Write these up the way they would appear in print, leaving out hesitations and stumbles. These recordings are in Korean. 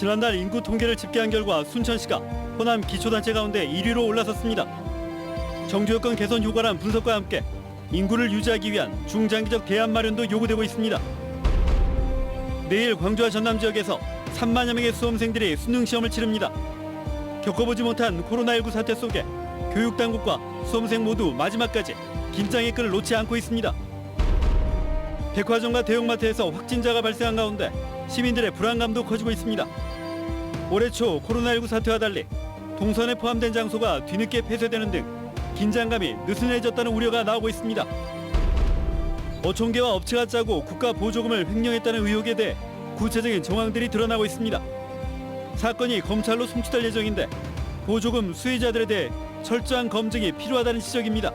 지난달 인구 통계를 집계한 결과 순천시가 호남 기초단체 가운데 1위로 올라섰습니다. 정주 여건 개선 효과란 분석과 함께 인구를 유지하기 위한 중장기적 대안 마련도 요구되고 있습니다. 내일 광주와 전남 지역에서 3만여 명의 수험생들이 수능 시험을 치릅니다. 겪어보지 못한 코로나19 사태 속에 교육당국과 수험생 모두 마지막까지 긴장의 끈을 놓지 않고 있습니다. 백화점과 대형마트에서 확진자가 발생한 가운데 시민들의 불안감도 커지고 있습니다. 올해 초 코로나19 사태와 달리 동선에 포함된 장소가 뒤늦게 폐쇄되는 등 긴장감이 느슨해졌다는 우려가 나오고 있습니다. 어촌계와 업체가 짜고 국가 보조금을 횡령했다는 의혹에 대해 구체적인 정황들이 드러나고 있습니다. 사건이 검찰로 송치될 예정인데 보조금 수혜자들에 대해 철저한 검증이 필요하다는 지적입니다.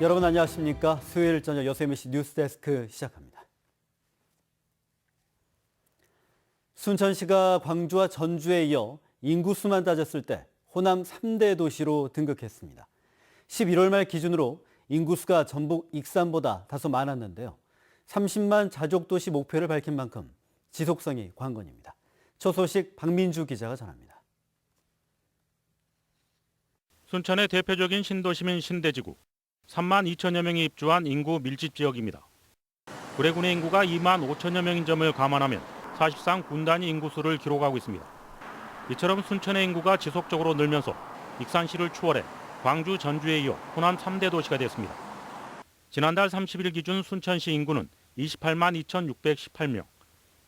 여러분 안녕하십니까? 수요일 저녁 6시 뉴스데스크 시작합니다. 순천시가 광주와 전주에 이어 인구수만 따졌을 때 호남 3대 도시로 등극했습니다. 11월 말 기준으로 인구수가 전북 익산보다 다소 많았는데요. 30만 자족도시 목표를 밝힌 만큼 지속성이 관건입니다. 첫 소식 박민주 기자가 전합니다. 순천의 대표적인 신도시민 신대지구. 3만 2천여 명이 입주한 인구 밀집 지역입니다. 구례군의 인구가 2만 5천여 명인 점을 감안하면 사실상 군 단위 인구수를 기록하고 있습니다. 이처럼 순천의 인구가 지속적으로 늘면서 익산시를 추월해 광주, 전주에 이어 호남 3대 도시가 됐습니다. 지난달 30일 기준 순천시 인구는 28만 2,618명,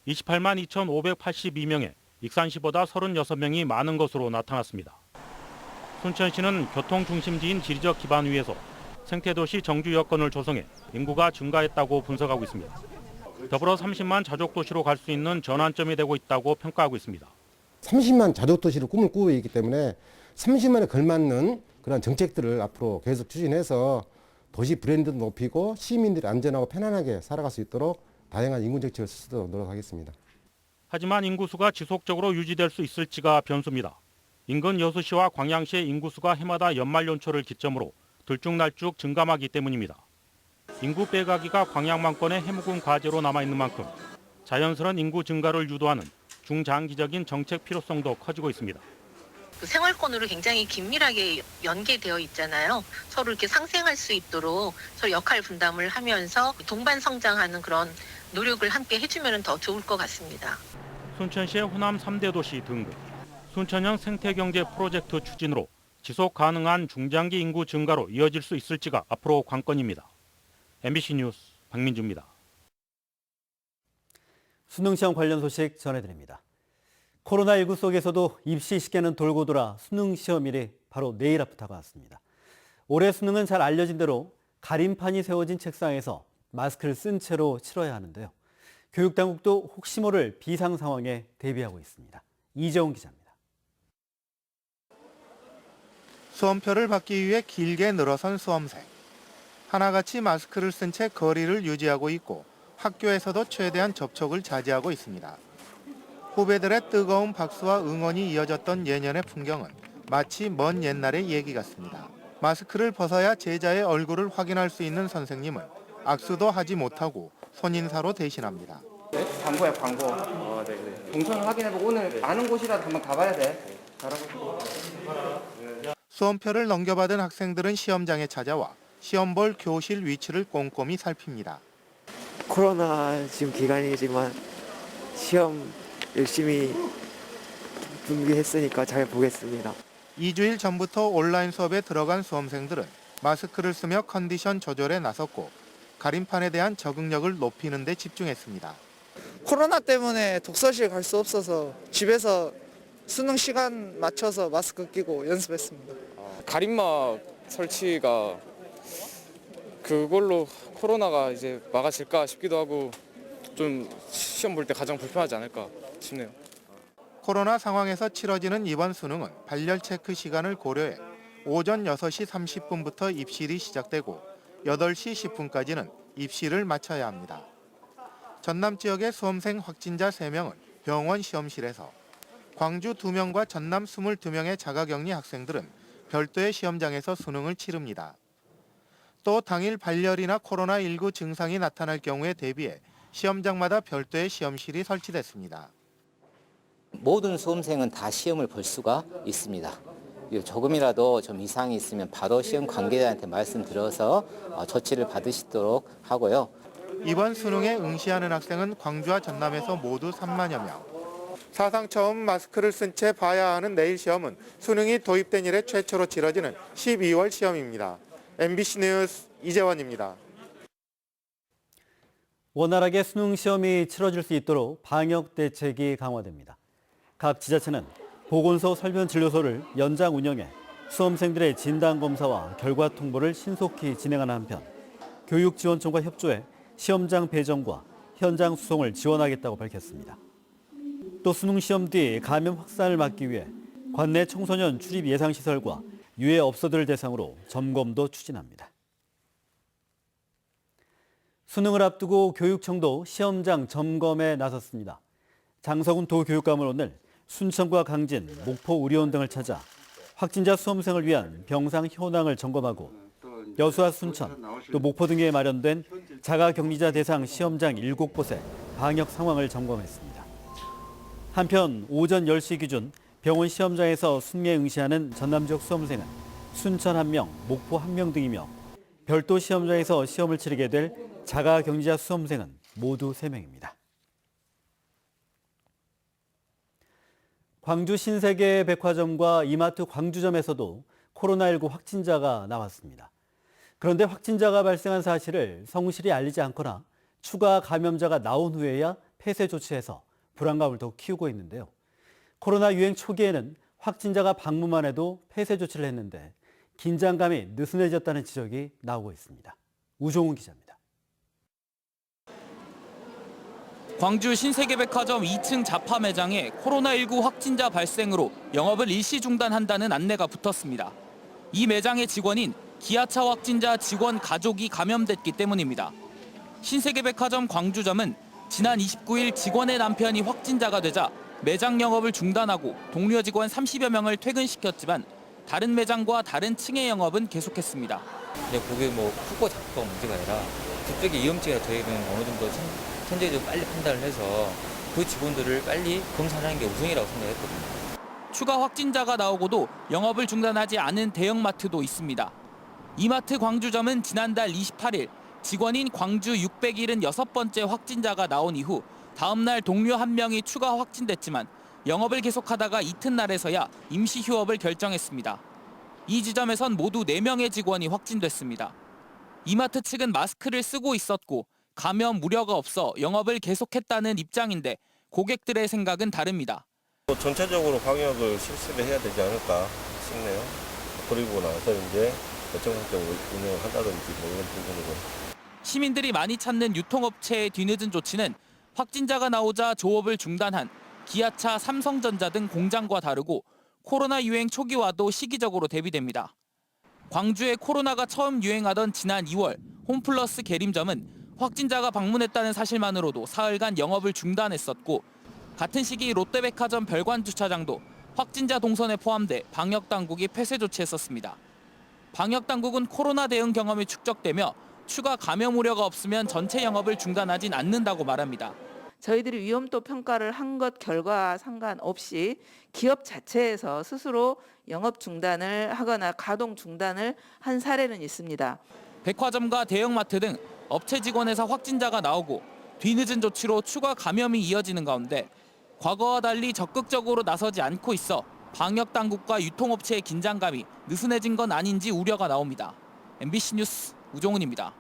28만 2,582명에 익산시보다 36명이 많은 것으로 나타났습니다. 순천시는 교통중심지인 지리적 기반 위에서 생태도시 정주 여건을 조성해 인구가 증가했다고 분석하고 있습니다. 더불어 30만 자족도시로 갈 수 있는 전환점이 되고 있다고 평가하고 있습니다. 30만 자족도시를 꿈을 꾸고 있기 때문에 30만에 걸맞는 그런 정책들을 앞으로 계속 추진해서 도시 브랜드도 높이고 시민들이 안전하고 편안하게 살아갈 수 있도록 다양한 인구 정책을 쓰도록 노력하겠습니다. 하지만 인구수가 지속적으로 유지될 수 있을지가 변수입니다. 인근 여수시와 광양시의 인구수가 해마다 연말연초를 기점으로 들쭉날쭉 증감하기 때문입니다. 인구 빼가기가 광양만권의 해묵은 과제로 남아있는 만큼 자연스러운 인구 증가를 유도하는 중장기적인 정책 필요성도 커지고 있습니다. 생활권으로 굉장히 긴밀하게 연계되어 있잖아요. 서로 이렇게 상생할 수 있도록 서로 역할 분담을 하면서 동반 성장하는 그런 노력을 함께 해주면 더 좋을 것 같습니다. 순천시의 호남 3대 도시 등극, 순천형 생태경제 프로젝트 추진으로 지속 가능한 중장기 인구 증가로 이어질 수 있을지가 앞으로 관건입니다. MBC 뉴스 박민주입니다. 수능시험 관련 소식 전해드립니다. 코로나19 속에서도 입시 시계는 돌고 돌아 수능시험일이 바로 내일 앞으로 다가왔습니다. 올해 수능은 잘 알려진 대로 가림판이 세워진 책상에서 마스크를 쓴 채로 치러야 하는데요. 교육당국도 혹시 모를 비상 상황에 대비하고 있습니다. 이재용 기자입니다. 수험표를 받기 위해 길게 늘어선 수험생. 하나같이 마스크를 쓴 채 거리를 유지하고 있고 학교에서도 최대한 접촉을 자제하고 있습니다. 후배들의 뜨거운 박수와 응원이 이어졌던 예년의 풍경은 마치 먼 옛날의 얘기 같습니다. 마스크를 벗어야 제자의 얼굴을 확인할 수 있는 선생님은 악수도 하지 못하고 손인사로 대신합니다. 네? 광고야 광고. 네. 동선을 확인해보고 오늘 아는 곳이라도 한번 가봐야 돼. 잘하고 있어. 수험표를 넘겨받은 학생들은 시험장에 찾아와 시험 볼 교실 위치를 꼼꼼히 살핍니다. 코로나 지금 기간이지만 시험 열심히 준비했으니까 잘 보겠습니다. 2주일 전부터 온라인 수업에 들어간 수험생들은 마스크를 쓰며 컨디션 조절에 나섰고 가림판에 대한 적응력을 높이는 데 집중했습니다. 코로나 때문에 독서실 갈 수 없어서 집에서 수능 시간 맞춰서 마스크 끼고 연습했습니다. 가림막 설치가 그걸로 코로나가 이제 막아질까 싶기도 하고 좀 시험 볼 때 가장 불편하지 않을까 싶네요. 코로나 상황에서 치러지는 이번 수능은 발열 체크 시간을 고려해 오전 6시 30분부터 입실이 시작되고 8시 10분까지는 입실을 마쳐야 합니다. 전남 지역의 수험생 확진자 3명은 병원 시험실에서, 광주 2명과 전남 22명의 자가격리 학생들은 별도의 시험장에서 수능을 치릅니다. 또 당일 발열이나 코로나19 증상이 나타날 경우에 대비해 시험장마다 별도의 시험실이 설치됐습니다. 모든 수험생은 다 시험을 볼 수가 있습니다. 조금이라도 좀 이상이 있으면 바로 시험 관계자한테 말씀드려서 조치를 받으시도록 하고요. 이번 수능에 응시하는 학생은 광주와 전남에서 모두 3만여 명. 사상 처음 마스크를 쓴 채 봐야 하는 내일 시험은 수능이 도입된 이래 최초로 치러지는 12월 시험입니다. MBC 뉴스 이재원입니다. 원활하게 수능 시험이 치러질 수 있도록 방역 대책이 강화됩니다. 각 지자체는 보건소 설문 진료소를 연장 운영해 수험생들의 진단 검사와 결과 통보를 신속히 진행하는 한편 교육지원청과 협조해 시험장 배정과 현장 수송을 지원하겠다고 밝혔습니다. 또 수능 시험 뒤 감염 확산을 막기 위해 관내 청소년 출입 예상시설과 유해업소들을 대상으로 점검도 추진합니다. 수능을 앞두고 교육청도 시험장 점검에 나섰습니다. 장석훈 도교육감은 오늘 순천과 강진, 목포, 의료원 등을 찾아 확진자 수험생을 위한 병상 현황을 점검하고 여수와 순천, 또 목포 등에 마련된 자가격리자 대상 시험장 7곳의 방역 상황을 점검했습니다. 한편 오전 10시 기준 병원 시험장에서 수능에 응시하는 전남 지역 수험생은 순천 1명, 목포 1명 등이며 별도 시험장에서 시험을 치르게 될 자가격리자 수험생은 모두 3명입니다. 광주 신세계 백화점과 이마트 광주점에서도 코로나19 확진자가 나왔습니다. 그런데 확진자가 발생한 사실을 성실히 알리지 않거나 추가 감염자가 나온 후에야 폐쇄 조치해서 불안감을 더욱 키우고 있는데요. 코로나 유행 초기에는 확진자가 방문만 해도 폐쇄 조치를 했는데 긴장감이 느슨해졌다는 지적이 나오고 있습니다. 우종훈 기자입니다. 광주 신세계백화점 2층 자파 매장에 코로나19 확진자 발생으로 영업을 일시 중단한다는 안내가 붙었습니다. 이 매장의 직원인 기아차 확진자 직원 가족이 감염됐기 때문입니다. 신세계백화점 광주점은 지난 29일 직원의 남편이 확진자가 되자 매장 영업을 중단하고 동료 직원 30여 명을 퇴근시켰지만 다른 매장과 다른 층의 영업은 계속했습니다. 그게 크고 작고가 문제가 아니라 그쪽에 위험증이라 저희는 어느 정도 현재적으로 빨리 판단을 해서 그 직원들을 빨리 검사하는 게 우선이라고 생각했거든요. 추가 확진자가 나오고도 영업을 중단하지 않은 대형마트도 있습니다. 이마트 광주점은 지난달 28일 직원인 광주 676번째 확진자가 나온 이후 다음 날 동료 1명이 추가 확진됐지만 영업을 계속하다가 이튿날에서야 임시 휴업을 결정했습니다. 이 지점에선 모두 4명의 직원이 확진됐습니다. 이마트 측은 마스크를 쓰고 있었고 감염 우려가 없어 영업을 계속했다는 입장인데 고객들의 생각은 다릅니다. 전체적으로 방역을 실시를 해야 되지 않을까 싶네요. 그리고 나서 이제 정상적으로 운영을 한다든지 이런 부분으로. 시민들이 많이 찾는 유통업체의 뒤늦은 조치는 확진자가 나오자 조업을 중단한 기아차, 삼성전자 등 공장과 다르고 코로나 유행 초기와도 시기적으로 대비됩니다. 광주에 코로나가 처음 유행하던 지난 2월 홈플러스 계림점은 확진자가 방문했다는 사실만으로도 사흘간 영업을 중단했었고 같은 시기 롯데백화점 별관주차장도 확진자 동선에 포함돼 방역당국이 폐쇄 조치했었습니다. 방역당국은 코로나 대응 경험이 축적되며 추가 감염 우려가 없으면 전체 영업을 중단하진 않는다고 말합니다. 저희들이 위험도 평가를 한 것 결과와 상관없이 기업 자체에서 스스로 영업 중단을 하거나 가동 중단을 한 사례는 있습니다. 백화점과 대형마트 등 업체 직원에서 확진자가 나오고 뒤늦은 조치로 추가 감염이 이어지는 가운데 과거와 달리 적극적으로 나서지 않고 있어 방역당국과 유통업체의 긴장감이 느슨해진 건 아닌지 우려가 나옵니다. MBC 뉴스 우종훈입니다.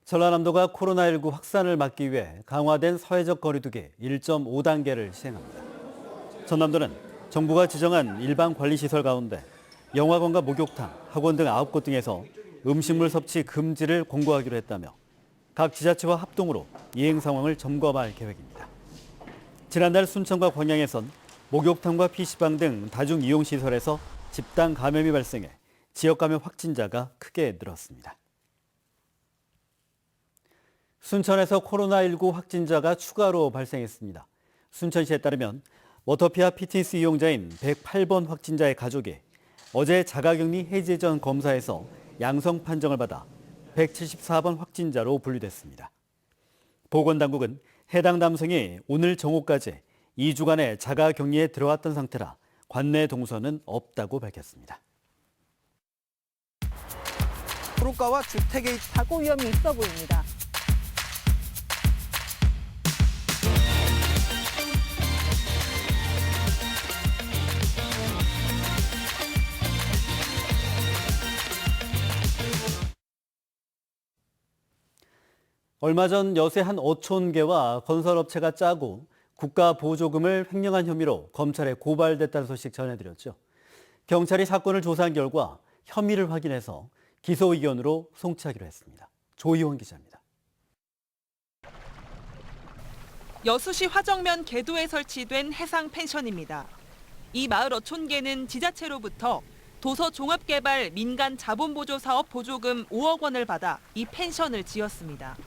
전라남도가 코로나19 확산을 막기 위해 강화된 사회적 거리두기 1.5단계를 시행합니다. 전남도는 정부가 지정한 일반 관리시설 가운데 영화관과 목욕탕, 학원 등 9곳 등에서 음식물 섭취 금지를 공고하기로 했다며 각 지자체와 합동으로 이행 상황을 점검할 계획입니다. 지난달 순천과 광양에선 목욕탕과 PC방 등 다중이용시설에서 집단 감염이 발생해 지역 감염 확진자가 크게 늘었습니다. 순천에서 코로나19 확진자가 추가로 발생했습니다. 순천시에 따르면 워터피아 피트니스 이용자인 108번 확진자의 가족이 어제 자가격리 해제 전 검사에서 양성 판정을 받아 174번 확진자로 분류됐습니다. 보건당국은 해당 남성이 오늘 정오까지 2주간의 자가 격리에 들어왔던 상태라 관내 동선은 없다고 밝혔습니다. 도로가와 주택의 사고 위험이 있어 보입니다. 얼마 전 여수의 한 어촌계와 건설업체가 짜고 국가 보조금을 횡령한 혐의로 검찰에 고발됐다는 소식 전해드렸죠. 경찰이 사건을 조사한 결과 혐의를 확인해서 기소 의견으로 송치하기로 했습니다. 조희원 기자입니다. 여수시 화정면 계도에 설치된 해상 펜션입니다. 이 마을 어촌계는 지자체로부터 도서종합개발 민간 자본보조사업 보조금 5억 원을 받아 이 펜션을 지었습니다.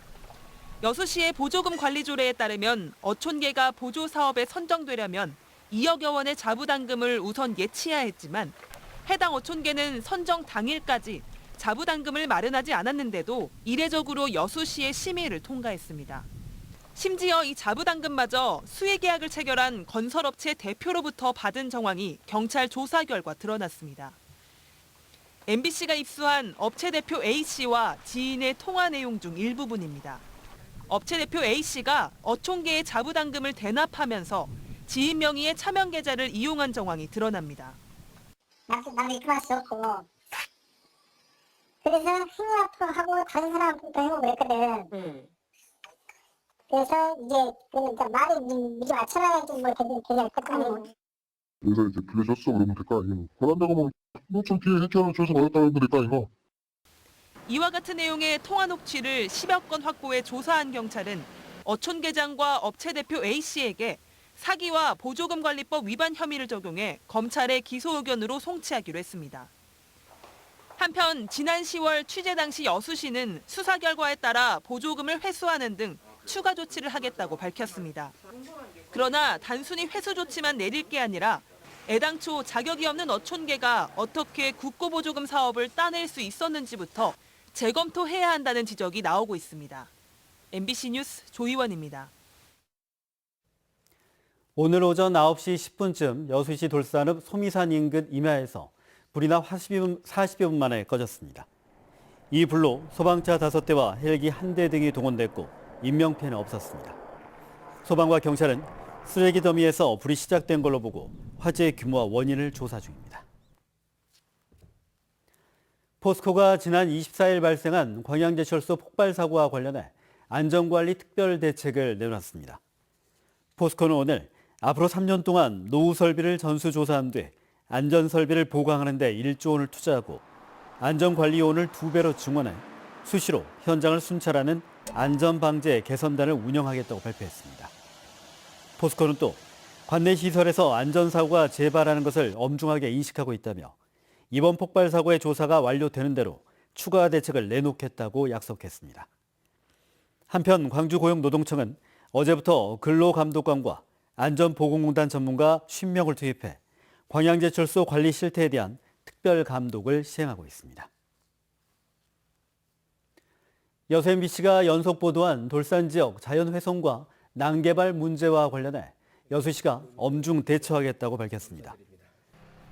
여수시의 보조금 관리조례에 따르면 어촌계가 보조사업에 선정되려면 2억여 원의 자부담금을 우선 예치해야 했지만 해당 어촌계는 선정 당일까지 자부담금을 마련하지 않았는데도 이례적으로 여수시의 심의를 통과했습니다. 심지어 이 자부담금마저 수의계약을 체결한 건설업체 대표로부터 받은 정황이 경찰 조사 결과 드러났습니다. MBC가 입수한 업체 대표 A씨와 지인의 통화 내용 중 일부분입니다. 업체 대표 A씨가 어촌계의 자부담금을 대납하면서 지인 명의의 차명 계좌를 이용한 정황이 드러납니다. 나도 입금할 수 없고 그래서 행위하고 다른 사람부터 해보고 그랬거든. 그래서 이제 말이 미리 맞춰놔야지 뭐 되게 것도 아니고. 그래서 이제 빌려줬어 그러면 될 거 아니에요. 그런다고 뭐 좀 뒤에 해체하는 줘서 받았다 그러면 될 거 아닌가. 이와 같은 내용의 통화 녹취를 10여 건 확보해 조사한 경찰은 어촌계장과 업체 대표 A씨에게 사기와 보조금관리법 위반 혐의를 적용해 검찰에 기소 의견으로 송치하기로 했습니다. 한편 지난 10월 취재 당시 여수시는 수사 결과에 따라 보조금을 회수하는 등 추가 조치를 하겠다고 밝혔습니다. 그러나 단순히 회수 조치만 내릴 게 아니라 애당초 자격이 없는 어촌계가 어떻게 국고보조금 사업을 따낼 수 있었는지부터 재검토해야 한다는 지적이 나오고 있습니다. MBC 뉴스 조희원입니다. 오늘 오전 9시 10분쯤 여수시 돌산읍 소미산 인근 임야에서 불이 나 40여 분 만에 꺼졌습니다. 이 불로 소방차 5대와 헬기 1대 등이 동원됐고 인명피해는 없었습니다. 소방과 경찰은 쓰레기 더미에서 불이 시작된 걸로 보고 화재의 규모와 원인을 조사 중입니다. 포스코가 지난 24일 발생한 광양제철소 폭발 사고와 관련해 안전관리 특별 대책을 내놨습니다. 포스코는 오늘 앞으로 3년 동안 노후 설비를 전수조사한 뒤 안전설비를 보강하는 데 1조 원을 투자하고 안전관리요원을 2배로 증원해 수시로 현장을 순찰하는 안전방제 개선단을 운영하겠다고 발표했습니다. 포스코는 또 관내 시설에서 안전사고가 재발하는 것을 엄중하게 인식하고 있다며 이번 폭발 사고의 조사가 완료되는 대로 추가 대책을 내놓겠다고 약속했습니다. 한편 광주고용노동청은 어제부터 근로감독관과 안전보건공단 전문가 50명을 투입해 광양제철소 관리 실태에 대한 특별 감독을 시행하고 있습니다. 여수 MBC가 연속 보도한 돌산 지역 자연훼손과 난개발 문제와 관련해 여수시가 엄중 대처하겠다고 밝혔습니다.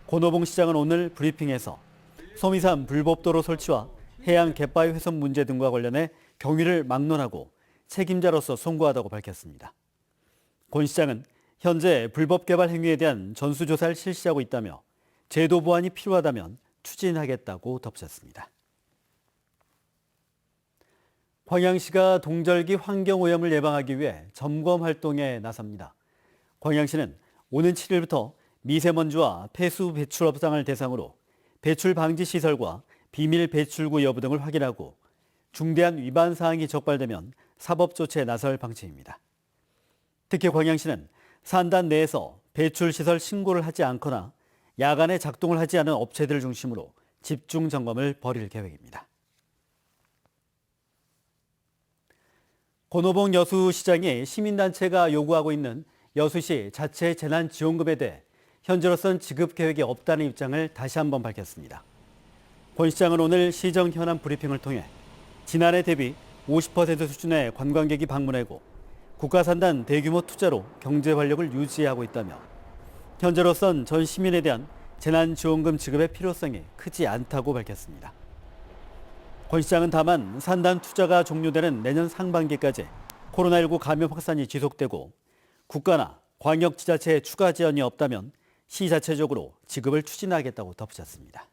권오봉 시장은 오늘 브리핑에서 소미산 불법도로 설치와 해양 갯바위 훼손 문제 등과 관련해 경위를 막론하고 책임자로서 송구하다고 밝혔습니다. 권 시장은 현재 불법 개발 행위에 대한 전수조사를 실시하고 있다며 제도 보완이 필요하다면 추진하겠다고 덧붙였습니다. 광양시가 동절기 환경오염을 예방하기 위해 점검 활동에 나섭니다. 광양시는 오는 7일부터 미세먼지와 폐수 배출업장을 대상으로 배출 방지 시설과 비밀 배출구 여부 등을 확인하고 중대한 위반 사항이 적발되면 사법 조치에 나설 방침입니다. 특히 광양시는 산단 내에서 배출 시설 신고를 하지 않거나 야간에 작동을 하지 않은 업체들을 중심으로 집중 점검을 벌일 계획입니다. 권오봉 여수시장이 시민단체가 요구하고 있는 여수시 자체 재난지원금에 대해 현재로선 지급 계획이 없다는 입장을 다시 한번 밝혔습니다. 권 시장은 오늘 시정 현안 브리핑을 통해 지난해 대비 50% 수준의 관광객이 방문하고 국가산단 대규모 투자로 경제 활력을 유지하고 있다며 현재로선 전 시민에 대한 재난지원금 지급의 필요성이 크지 않다고 밝혔습니다. 권 시장은 다만 산단 투자가 종료되는 내년 상반기까지 코로나19 감염 확산이 지속되고 국가나 광역지자체의 추가 지원이 없다면 시 자체적으로 지급을 추진하겠다고 덧붙였습니다.